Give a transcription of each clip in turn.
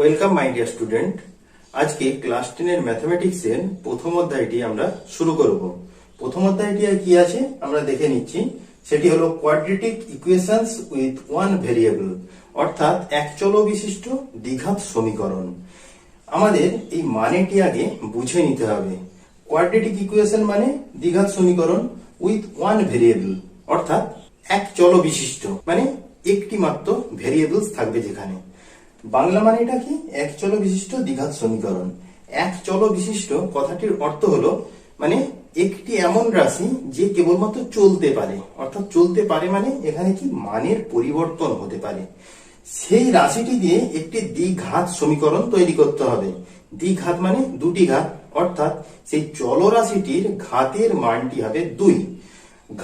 Welcome my dear student. আজকে class 10 এর mathematics এর প্রথম অধ্যায়টি আমরা শুরু করব। প্রথম অধ্যায়টি কি আছে আমরা দেখে নিচ্ছি। সেটি হলো quadratic equations with one variable, অর্থাৎ এক চল বিশিষ্ট দ্বিঘাত সমীকরণ। আমাদের এই মানেটি আগে বুঝে নিতে হবে। কোয়াড্রেটিক ইকুয়েশন মানে দ্বিঘাত সমীকরণ উইথ ওয়ান ভেরিয়েবল, অর্থাৎ এক চল বিশিষ্ট, মানে একটি মাত্র ভেরিয়েবলস থাকবে যেখানে। বাংলা মানেটা কি? এক চল বিশিষ্ট দ্বিঘাত সমীকরণ। এক চল বিশিষ্ট কথাটির অর্থ হলো মানে একটি এমন রাশি যে কেবলমাত্র চলতে পারে, অর্থাৎ চলতে পারে মানে এখানে কি মানের পরিবর্তন হতে পারে। সেই রাশিটি দিয়ে একটি দ্বিঘাত সমীকরণ তৈরি করতে হবে। দ্বিঘাত মানে দুটি ঘাত, অর্থাৎ সেই চলরাশিটির ঘাতের মানটি হবে 2।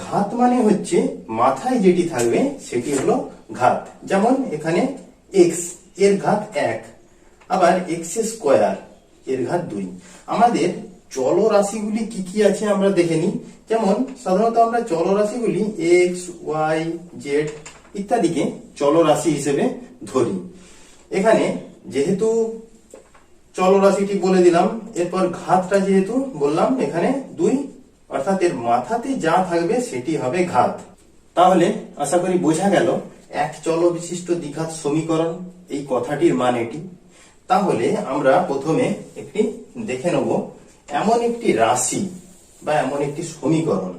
ঘাত মানে হচ্ছে মাথায় যেটি থাকবে সেটি হলো ঘাত। যেমন এখানে x এর ঘাত 1, আবার x স্কয়ার এর ঘাত 2। আমাদের চলরাশিগুলি কি কি আছে আমরা দেখে নিই। যেমন সাধারণত আমরা চলরাশিগুলি x, y, z ইত্যাদিকে চলরাশি হিসেবে ধরি। এখানে যেহেতু চলরাশিটি বলে দিলাম, এরপর ঘাতটা যেহেতু বললাম এখানে 2, অর্থাৎ এর মাথাতে যা থাকবে সেটি হবে ঘাত। তাহলে আশা করি বোঝা গেল এক চল বিশিষ্ট দ্বিঘাত সমীকরণ এই কথাটির মানেটি। তাহলে আমরা প্রথমে একটি দেখে নেব এমন একটি রাশি বা এমন একটি সমীকরণ,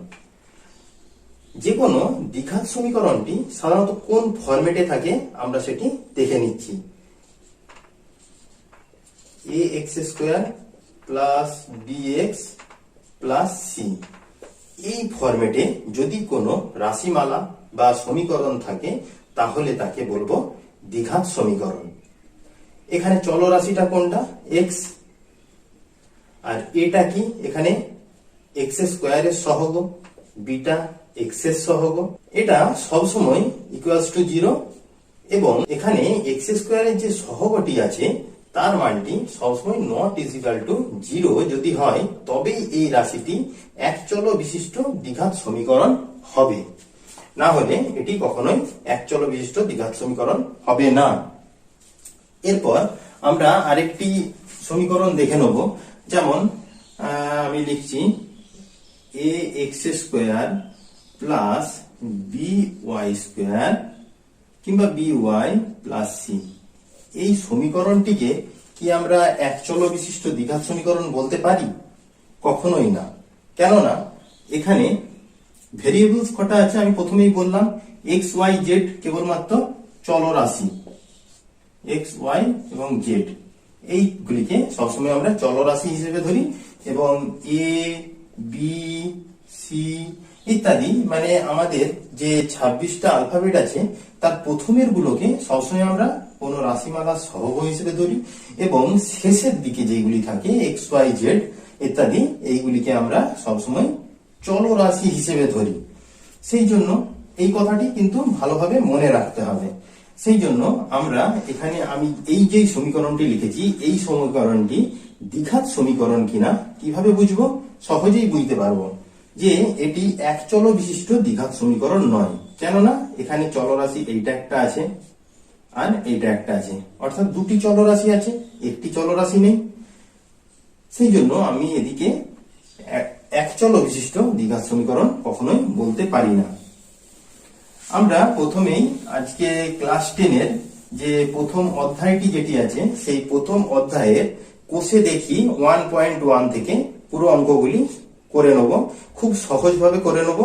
যে কোনো দ্বিঘাত সমীকরণটি সাধারণত কোন ফরম্যাটে থাকে আমরা সেটি দেখে নিচ্ছি। ax square plus bx plus c, এই ফরম্যাটে যদি কোনো রাশিমালা বা সমীকরণ থাকে তাহলে তাকে বলবো দ্বিঘাত সমীকরণ। এখানে চলরাশিটা কোনটা? x, আর এটা কি? এখানে x স্কয়ারের সহগ, বিটা x এর সহগ, এটা সবসময় ইকুয়ালস টু 0, এবং এখানে x স্কয়ারের যে সহগটি আছে তার মানটি সবসময় নট ইকুয়াল টু 0 যদি হয়, তবেই এই রাশিটি এক চল বিশিষ্ট দ্বিঘাত সমীকরণ হবে। না হলে এটি কখনোই এক চল বিশিষ্ট দ্বিঘাত সমীকরণ হবে না। এরপর আমরা আরেকটি সমীকরণ দেখে নেব। যেমন আমি লিখছি ax square plus by square কিংবা by প্লাস c। এই সমীকরণটিকে কি আমরা এক চল বিশিষ্ট দ্বিঘাত সমীকরণ বলতে পারি? কখনোই না। কেননা এখানে ভেরিয়েবলস কটা আছে আমি প্রথমেই বললাম, x, y, z কেবলমাত্র চলরাশি, x, y এবং z এইগুলিকে সবসময় আমরা চলরাশি হিসেবে ধরি, এবং a, b, c ইত্যাদি মানে আমাদের যে 26টা অ্যালফাবেট আছে তার প্রথমের গুলোকে সবসময় আমরা কোন রাশিমালার সহগ হিসেবে ধরি, এবং শেষের দিকে যেগুলি থাকে x, y, z ইত্যাদি এইগুলিকে আমরা সবসময় চলরাশি হিসেবে ধরি। সেই জন্য এই কথাটি কিন্তু ভালোভাবে মনে রাখতে হবে। সেই জন্য আমরা এখানে আমি এই যে সমীকরণটি লিখেছি এই সমীকরণটি দ্বিঘাত সমীকরণ কিনা কিভাবে বুঝবো? সহজেই বুঝতে পারবো যে এটি এক চল বিশিষ্ট দ্বিঘাত সমীকরণ নয়। কেননা এখানে চলরাশি এইটা একটা আছে আর এইটা একটা আছে, অর্থাৎ দুটি চলরাশি আছে, একটি চলরাশি নেই। সেই জন্য আমি এদিকে এক চল বিশিষ্ট দ্বিঘাত সমীকরণ কখনোই বলতে পারি না। আমরা প্রথমেই আজকে ক্লাস 10 এর যে প্রথম অধ্যায়টি যেটি আছে সেই প্রথম অধ্যায়ের কোষে দেখি 1.1 থেকে পুরো অঙ্কগুলি করে নেব। খুব সহজভাবে করে নেব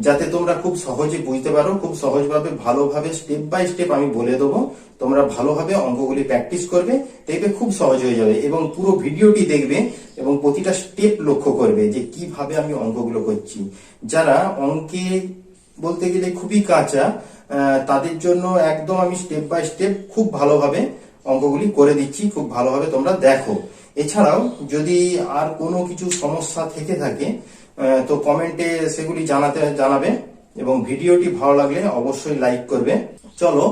যাতে তোমরা খুব সহজে বুঝতে পারো। খুব সহজভাবে ভালোভাবে স্টেপ বাই স্টেপ আমি বলে দেবো, তোমরা ভালোভাবে অঙ্কগুলি প্র্যাকটিস করবে, দেখবে খুব সহজ হয়ে যাবে। এবং পুরো ভিডিওটি দেখবে এবং প্রতিটা স্টেপ লক্ষ্য করবে যে কিভাবে আমি অঙ্কগুলো করছি। যারা অঙ্কে বলতে গেলে খুবই কাঁচা তাদের জন্য একদম আমি স্টেপ বাই স্টেপ খুব ভালোভাবে অঙ্কগুলি করে দিচ্ছি, খুব ভালোভাবে তোমরা দেখো। এছাড়াও যদি আর কোনো কিছু সমস্যা থেকে থাকে তো কমেন্টে সেগুলি জানাবে, এবং ভিডিওটি ভালো লাগলে অবশ্যই লাইক করবে। চলো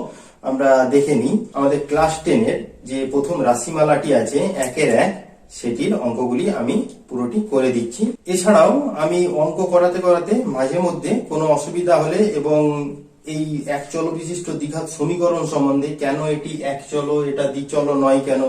আমরা দেখে নিই আমাদের ক্লাস 10 এর যে প্রথম রাশিমালাটি আছে 1-এর 1, সেটির অঙ্কগুলি আমি পুরোটি করে দিচ্ছি। এছাড়াও আমি অঙ্ক করাতে করাতে মাঝে মধ্যে কোনো অসুবিধা হলে এবং এই এক চল বিশিষ্ট দ্বিঘাত সমীকরণ সম্বন্ধে। কেন এটি এক চল, এটা দ্বিচল নয়, কেন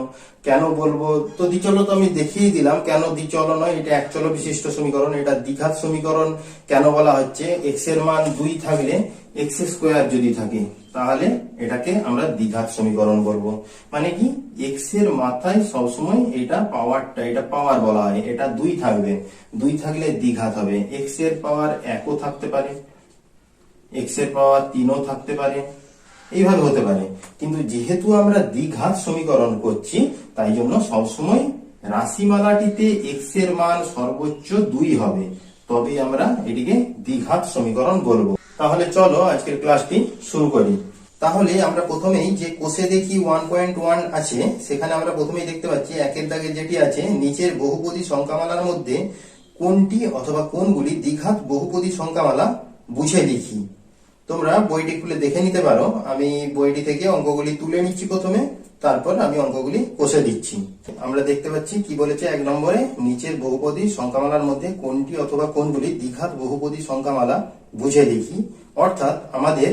কেন বলবো তো দ্বিচল তো আমি দেখিয়ে দিলাম, কেন দ্বিচল নয়, এটা এক চল বিশিষ্ট সমীকরণ। এটা দ্বিঘাত সমীকরণ কেন বলা হচ্ছে, এক্স এর মান 2 থাকলে এক্স স্কোয়ার যদি থাকে তাহলে এটাকে আমরা দ্বিঘাত সমীকরণ বলবো। মানে কি, এক্স এর মাথায় সবসময় এটা পাওয়ারটা, এটা পাওয়ার বলা হয়, এটা 2 থাকবে, 2 থাকলে দ্বিঘাত হবে। এক্স এর পাওয়ার 1ও থাকতে পারে, এক্স এর পাওয়ার 3ও থাকতে পারে, এইভাবে হতে পারে। কিন্তু যেহেতু আমরা দ্বিঘাত সমীকরণ করছি তাই জন্য সবসময় রাশিমালাটিতে এক্স এর মান সর্বোচ্চ 2 হবে, তবে আমরা এটিকে দ্বিঘাত সমীকরণ বলবো। তাহলে চলো আজকের ক্লাসটি শুরু করি। তাহলে আমরা প্রথমেই যে কোষে দেখি 1.1 আছে, সেখানে আমরা প্রথমেই দেখতে পাচ্ছি একের দাগে যেটি আছে, নিচের বহুপদী সংখ্যামালার মধ্যে কোনটি অথবা কোনগুলি দ্বিঘাত বহুপদী সংখ্যামালা বুঝে লিখি। তোমরা বইটি খুলে দেখে নিতে পারো, আমি বইটি থেকে অঙ্কগুলি তুলে নিচ্ছি প্রথমে, তারপর আমি অঙ্কগুলি কষে দিচ্ছি। আমরা দেখতে পাচ্ছি কি বলেছে, 1 নম্বরে নিচের বহুপদী সংখ্যামালার মধ্যে কোনটি অথবা কোনগুলি দ্বিঘাত বহুপদী সংখ্যামালা বুঝে লিখি। অর্থাৎ আমাদের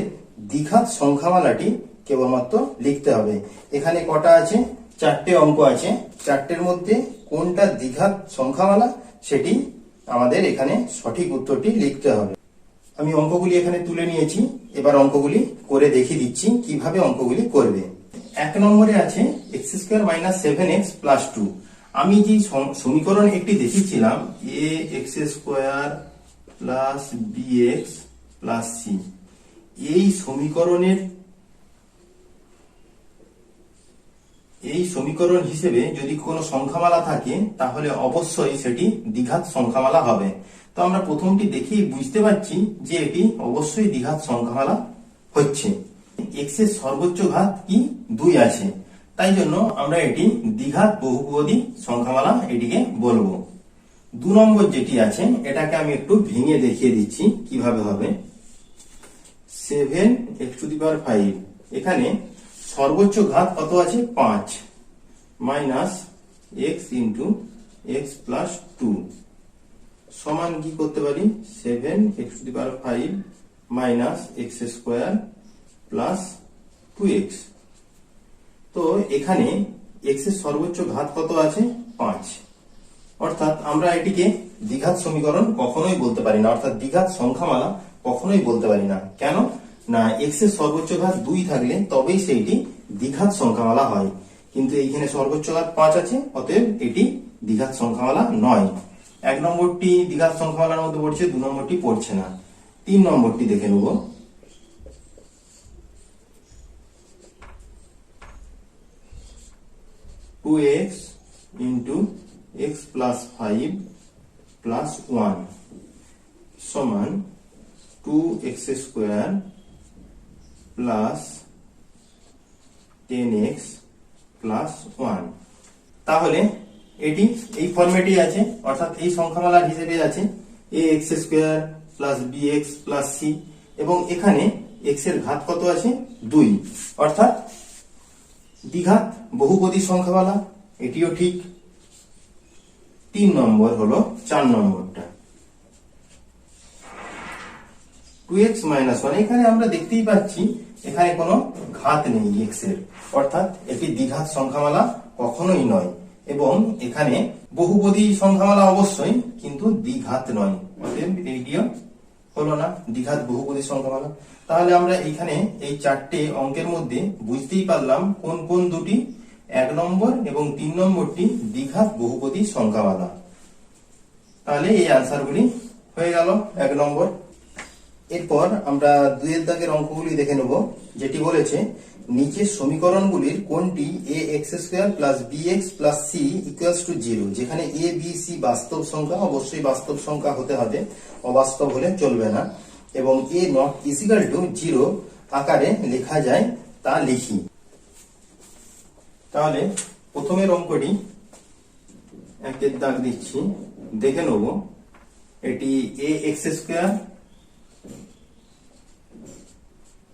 দ্বিঘাত সংখ্যামালাটি কেবলমাত্র লিখতে হবে। এখানে কটা আছে, 4টে অঙ্ক আছে, 4টের মধ্যে কোনটা দ্বিঘাত সংখ্যামালা সেটি আমাদের এখানে সঠিক উত্তরটি লিখতে হবে। আমি অঙ্কগুলি এখানে তুলে নিয়েছি, এবার অঙ্কগুলি করে দেখিয়ে দিচ্ছি কিভাবে অঙ্কগুলি করবে। 1 নম্বরে আছে x square minus 7x plus 2। আমি যে সমীকরণ একটি দেখিয়েছিলাম, a x square plus b x plus c, এই সমীকরণ হিসেবে যদি কোনো সংখ্যামালা থাকে তাহলে অবশ্যই সেটি দ্বিঘাত সংখ্যামালা হবে। তো আমরা প্রথমটি দেখেই বুঝতে পারছি যে এটি অবশ্যই দ্বিঘাত সংখ্যামালা হচ্ছে। এক্স এর সর্বোচ্চ ঘাত কি 2 আছে, তাই জন্য আমরা এটি দ্বিঘাত বহুপদী সংখ্যামালা এটিকে বলবো। 2 নম্বর যেটি আছে এটাকে আমি একটু ভেঙে দেখিয়ে দিচ্ছি কিভাবে হবে। 7x⁵, এখানে সর্বোচ্চ ঘাত কত আছে, 5 minus x into x plus 2 সমান কি করতে পারি, 7x⁵ minus x square plus 2x। তো এখানে এক্স এর সর্বোচ্চ ঘাত কত আছে, 5। অর্থাৎ আমরা এটিকে দ্বিঘাত সমীকরণ কখনোই বলতে পারি না, অর্থাৎ দ্বিঘাত সংখ্যামালা কখনোই বলতে পারি না। কেন না, এক্স এর সর্বোচ্চ ঘাত 2 থাকলে তবেই সেইটি দ্বিঘাত সংখ্যামালা হয়, কিন্তু এইখানে সর্বোচ্চ ঘাত 5 আছে, অতএব এটি দ্বিঘাত সংখ্যামালা নয়। 1 নম্বরটি দ্বিঘাত সংখ্যামালার মধ্যে পড়ছে, 2 নম্বরটি পড়ছে না। 3 নম্বরটি দেখে নেব। 2x into x plus 5 plus 1 সমান 2x square plus 10x plus 1। তাহলে এটি এই ফরম্যাটে আছে, অর্থাৎ এই সংখ্যামালার হিসেবে আছে ax square plus bx plus c, এবং এখানে x এর ঘাত কত আছে, 2, অর্থাৎ দ্বিঘাত বহুপদী সংখ্যামালা, এটিও ঠিক। 3 নম্বর হলো 4 নম্বরটা, 2x মাইনাস 1। এখানে আমরা দেখতেই পাচ্ছি এখানে কোনো ঘাত নেই x এর, অর্থাৎ এটি দ্বিঘাত সংখ্যামালা কখনোই নয়, এবং এখানে বহুপদী সংখ্যামালা অবশ্যই, কিন্তু দ্বিঘাত নয়, অতএব এটিও হলো না দ্বিঘাত বহুপদী সংখ্যামালা। তাহলে আমরা এখানে এই 4টে অঙ্কের মধ্যে বুঝতেই পারলাম কোন কোন দুটি 1 নম্বর এবং 3 নম্বরটি দ্বিঘাত বহুপদী সংখ্যামালা। তাহলে এই আনসারগুলি হয়ে গেল 1 নম্বর। এরপর আমরা 2 এর দাগের অঙ্কগুলি দেখে নেব, যেটি বলেছে নিচের সমীকরণগুলির কোনটি ax² plus bx plus c equals to 0, যেখানে a b c বাস্তব সংখ্যা, অবশ্যই বাস্তব সংখ্যা হতে হবে, অবাস্তব হলে চলবে না, এবং a নট ইকুয়াল টু 0 আকারে লেখা যায় তা লিখি। তাহলে প্রথমের অঙ্কটি 1 এর দাগ দিচ্ছি, দেখে নেব। এটি ax²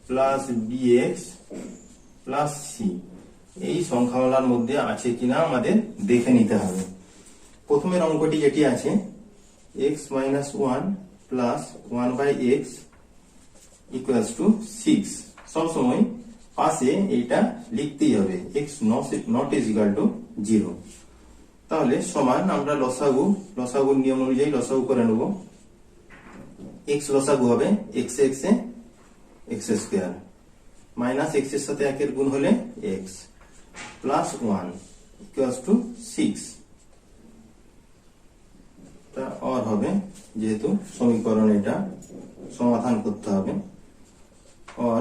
plus bx plus c এই সংখ্যামালার মধ্যে আছে কিনা আমাদের দেখে নিতে হবে। প্রথমের অঙ্কটি যেটি আছে x - 1 plus 1/x equals to 6 সব সময় পাশে এইটা লিখতেই হবে x not is equal to 0। তাহলে সমান আমরা লসাগুর নিয়ম অনুযায়ী লসাগু করে নেব। x লসাগু হবে x এ x স্কয়ার মাইনাস x এর সাথে 1 এর গুণ হলে x প্লাস 1 ইকুয়ালস টু 6। তা और হবে যেহেতু সমীকরণ এটা সমাধান করতে হবে। और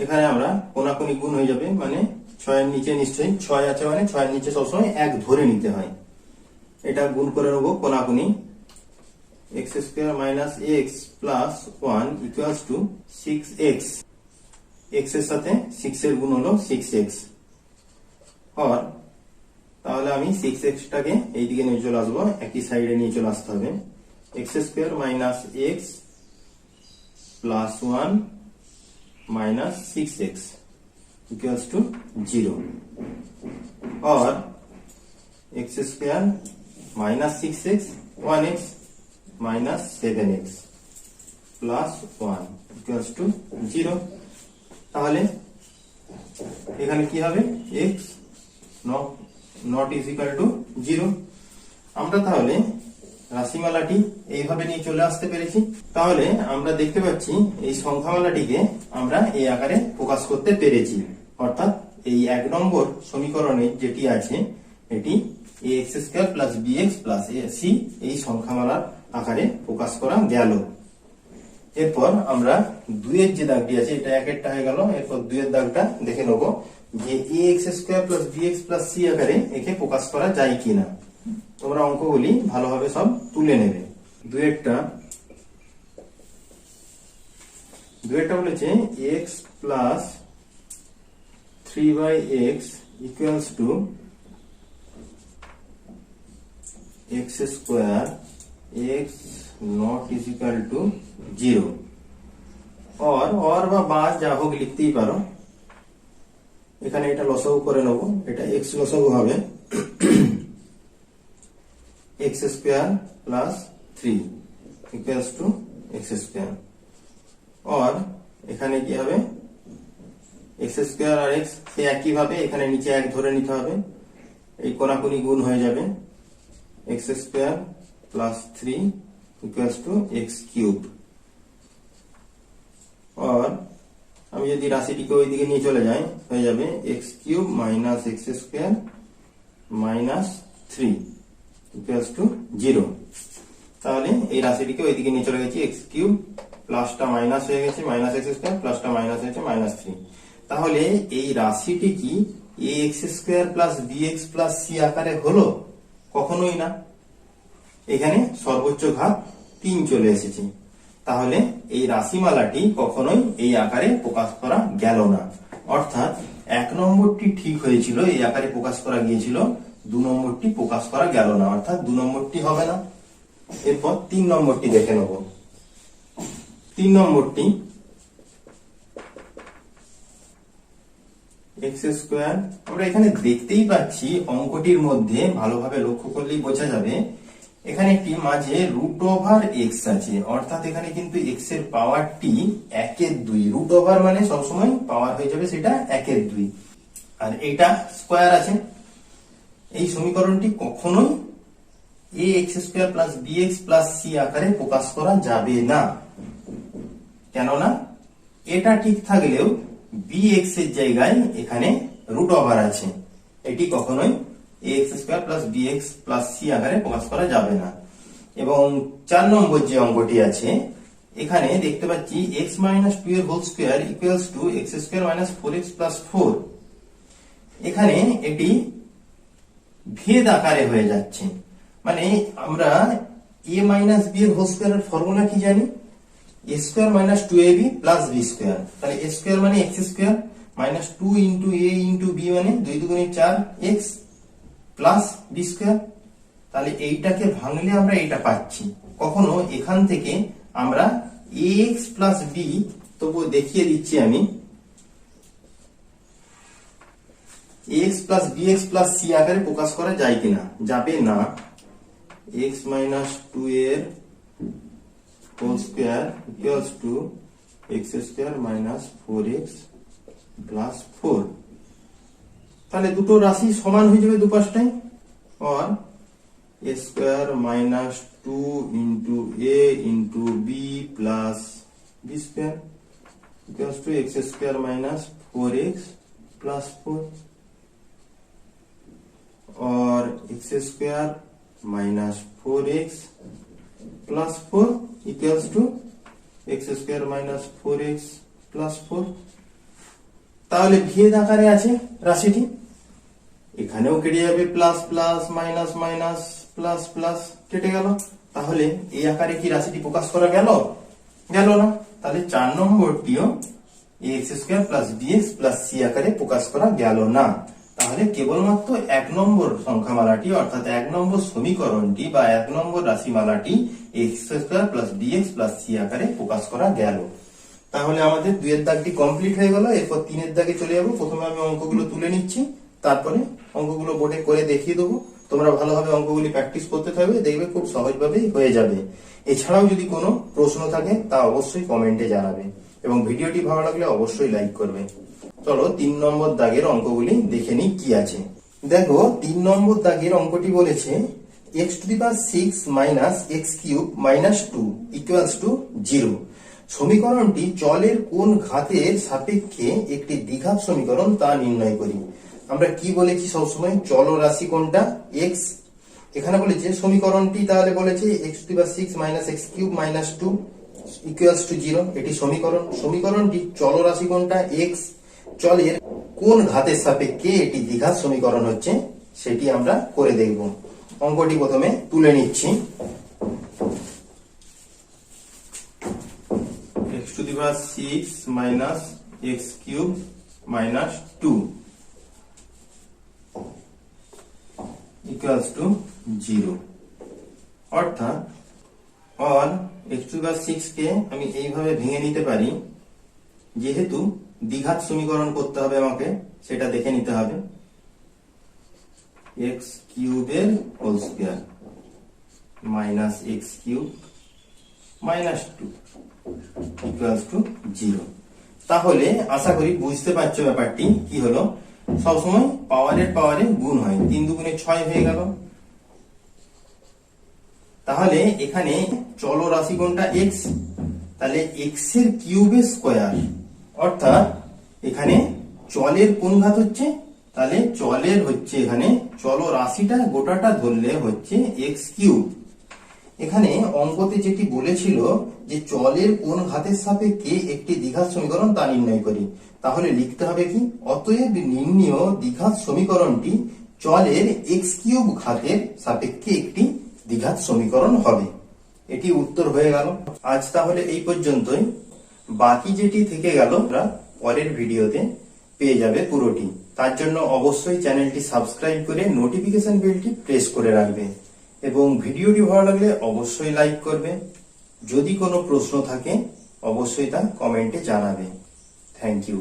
এখানে আমরা কোনাকুনি গুণ হয়ে যাবে, মানে 6 এর নিচে নিশ্চয়ই 6 আছে, মানে 6 এর নিচে সবসময় 1 ধরে নিতে হয়। এটা গুণ করে নেব কোনাকুনি, x square minus x plus 1 equals to 6x। x এর সাথে 6 এর গুণ হলো 6x। और তাহলে আমি 6x টাকে এইদিকে নিয়ে চলে আসবো, একই সাইডে নিয়ে চলে আসতে হবে। x square minus x plus 1 minus 6x equals to 0 और x square minus 6x 1x minus 7x plus 1 equals to 0। তাহলে এখানে কি হবে x not is equal to 0। আমরা তাহলে রাশিমালাটি এইভাবে নিয়ে চলে আসতে পেরেছি। তাহলে আমরা দেখতে পাচ্ছি এই সংখ্যামালাটিকে আমরা এই আকারে প্রকাশ করতে পেরেছি, অর্থাৎ এই 1 নম্বর সমীকরণে যেটি আছে এটি ax square plus bx plus ac এই সংখ্যামালার আকারে প্রকাশ করা গেল। এরপর আমরা 2 এর যে দাগটি আছে এটা 1 এরটা হয়ে গেল। এরপর 2 এর দাগটা দেখে নেব যে ax square plus bx plus c আকারে একে প্রকাশ করা যায় কিনা। তোমরা অঙ্কগুলি ভালোভাবে সব তুলে নেবে। দুয়েরটা বলেছে x plus 3/x equals to x square x not is equal to 0। और বা যা হোক লিখতেই পারো। এখানে এটা লসাগু করে নেব, এটা x লসাগু হবে x square plus 3 equals to x square. और এখানে কি হবে x স্কয়ার আর x সে একই ভাবে এখানে নিচে 1 ধরে নিতে হবে, এই কোনাকুনি গুণ হয়ে যাবে x square plus 3 equals to x cube. और আমি যদি রাশিটিকে ওইদিকে নিয়ে চলে যাই হয়ে যাবে x cube minus x square minus 3 equals to 0। তাহলে এই রাশিটিকে ওইদিকে নিয়ে চলে গেছি, x কিউব প্লাসটা মাইনাস হয়ে গেছে মাইনাস x স্কয়ার প্লাসটা মাইনাস হয়েছে মাইনাস 3। তাহলে এই রাশিটি কি ax square plus bx plus c আকারে হলো? কখনোই না, এখানে সর্বোচ্চ ঘাত 3 চলে এসেছে। তাহলে এই রাশিমালাটি কখনোই এই আকারে প্রকাশ করা গেল না, অর্থাৎ 1 নম্বরটি ঠিক হয়েছিল, এই আকারে প্রকাশ করা গিয়েছিল, 2 নম্বরটি প্রকাশ করা গেল না, অর্থাৎ 2 নম্বরটি হবে না। এরপর 3 নম্বরটি দেখে নেব। 3 নম্বরটি x স্কয়ার, আমরা এখানে দেখতেই পাচ্ছি অঙ্কটির মধ্যে ভালোভাবে লক্ষ্য করলেই বোঝা যাবে এখানে একটি মাঝে রুট ওভার x আছে, অর্থাৎ এখানে কিন্তু x এর পাওয়ারটি 1 এর 2, রুট ওভার মানে সবসময় পাওয়ার হয়ে যাবে সেটা 1 এর 2, আর এটা স্কয়ার আছে। এই সমীকরণটি কখনোই ax square plus bx plus c আকারে প্রকাশ করা যাবে না, কেননা এটা ঠিক থাকলেও bx এর জায়গায় এখানে রুট ওভার আছে, এটি কখনোই ax square plus bx plus c আকারে প্রকাশ করা যাবে না। এবং 4 নম্বর যে অঙ্কটি আছে এখানে দেখতে পাচ্ছি x মাইনাস 2 এর whole square equals to x square minus 4x plus 4। এখানে এটি ভেদ আকারে হয়ে যাচ্ছে, মানে আমরা a মাইনাস b এর হোল স্কয়ারের ফর্মুলা কি জানি, a square minus 2ab plus b square. তাহলে a স্কয়ার মানে x square minus 2 into a into b মানে 2 দুগুণে 4x প্লাস b স্কয়ার। তাহলে এইটাকে ভাঙলে আমরা এটা পাচ্ছি। কখনো এখান থেকে আমরা ax প্লাস b, তবু দেখিয়ে দিচ্ছি আমি, ax plus bx plus c আকারে প্রকাশ করা যায় কিনা, যাবে না। x মাইনাস 2 এর whole square equals to x square minus 4x plus 4। তাহলে দুটো রাশি সমান হয়ে যাবে দুপাশটাই। और a square minus 2 into a into b plus b square equals to x square minus 4x plus 4 और x square minus 4x plus 4 equals to x square minus 4x plus 4। তাহলে ভেদ আকারে আছে রাশিটি, এখানেও কেটে যাবে plus plus minus minus plus plus কেটে গেল। তাহলে এই আকারে কি রাশিটি প্রকাশ করা গেল? গেল না। তাহলে 4 নম্বরটিও ax square plus bx plus c আকারে প্রকাশ করা গেল না। তাহলে কেবলমাত্র 1 নম্বর সংখ্যামালাটি অর্থাৎ 1 নম্বর সমীকরণটি বা 1 নম্বর রাশিমালাটি ax square plus bx plus c আকারে প্রকাশ করা গেল। তাহলে আমাদের 2 এর দাগটি কমপ্লিট হয়ে গেল। এরপর 3 এর দাগে চলে যাব। প্রথমে আমি অঙ্কগুলো তুলে নিচ্ছি, তারপরে অঙ্কগুলো বোর্ডে করে দেখিয়ে দেবো। তোমরা ভালোভাবে অঙ্কগুলি প্র্যাকটিস করতে থাকবে, দেখবে খুব সহজভাবেই হয়ে যাবে। এছাড়াও যদি কোনো প্রশ্ন থাকে তা অবশ্যই কমেন্টে জানাবে এবং ভিডিওটি ভালো লাগলে অবশ্যই লাইক করবে। চলো 3 নম্বর দাগের অঙ্কগুলি দেখে নিই কি আছে। দেখো 3 নম্বর দাগের অঙ্কটি বলেছে x to the power 6 minus x cube minus 2 equals to 0। সমীকরণটি চলের কোন ঘাতের সাপেক্ষে একটি দ্বিঘাত সমীকরণ তা নির্ণয় করি। আমরা কি বলেছি সবসময়, চলরাশি কোনটা? x। এখানে বলেছে সমীকরণটি, তাহলে বলেছে x to the power 6 minus x cube minus 2 equals to 0। এটি সমীকরণ। সমীকরণটি চলরাশি কোনটা? x। চলের কোন ঘাতের সাপেক্ষে এটি দ্বিঘাত সমীকরণ হচ্ছে সেটি আমরা করে দেখব। অঙ্কটি প্রথমে তুলে নিচ্ছি। x to the power 6 minus x cube minus 2 equals to 0। অর্থাৎ और x টু দি পাওয়ার 6 কে আমি এইভাবে ভেঙে নিতে পারি। যেহেতু দ্বিঘাত সমীকরণ করতে হবে আমাকে, সেটা দেখে নিতে হবে। x কিউবের whole square minus x cube minus 2 equals to 0। তাহলে আশা করি বুঝতে পারছো ব্যাপারটি কি হলো। সবসময় পাওয়ারে গুণ হয়, 3 দুগুণে 6 হয়ে গেল। তাহলে এখানে চলরাশি কোনটা? x। তাহলে x এর কিউবের স্কয়ার, অর্থাৎ এখানে চলের কোন ঘাত হচ্ছে? তাহলে চলের হচ্ছে এখানে চলরাশিটা গোটাটা ধরলে হচ্ছে x কিউব। এখানে অঙ্কতে যেটি বলেছিল যে চলের কোন ঘাতের সাপেক্ষে একটি দ্বিঘাত সমীকরণ তা নির্ণয় করি, তাহলে লিখতে হবে কি? অতএব নির্ণেয় দ্বিঘাত সমীকরণটি চলের x কিউব ঘাতের সাপেক্ষে একটি দ্বিঘাত সমীকরণ হবে। এটি উত্তর হয়ে গেল। আজ তাহলে এই পর্যন্তই। বাকি যেটি থেকে গেল আমরা পরের ভিডিওতে পেয়ে যাবে পুরোটি। তার জন্য অবশ্যই চ্যানেলটি সাবস্ক্রাইব করে নোটিফিকেশন বেলটি প্রেস করে রাখবে এবং ভিডিওটি ভালো লাগলে অবশ্যই লাইক করবে। যদি কোনো প্রশ্ন থাকে অবশ্যই তা কমেন্টে জানাবে। Thank you.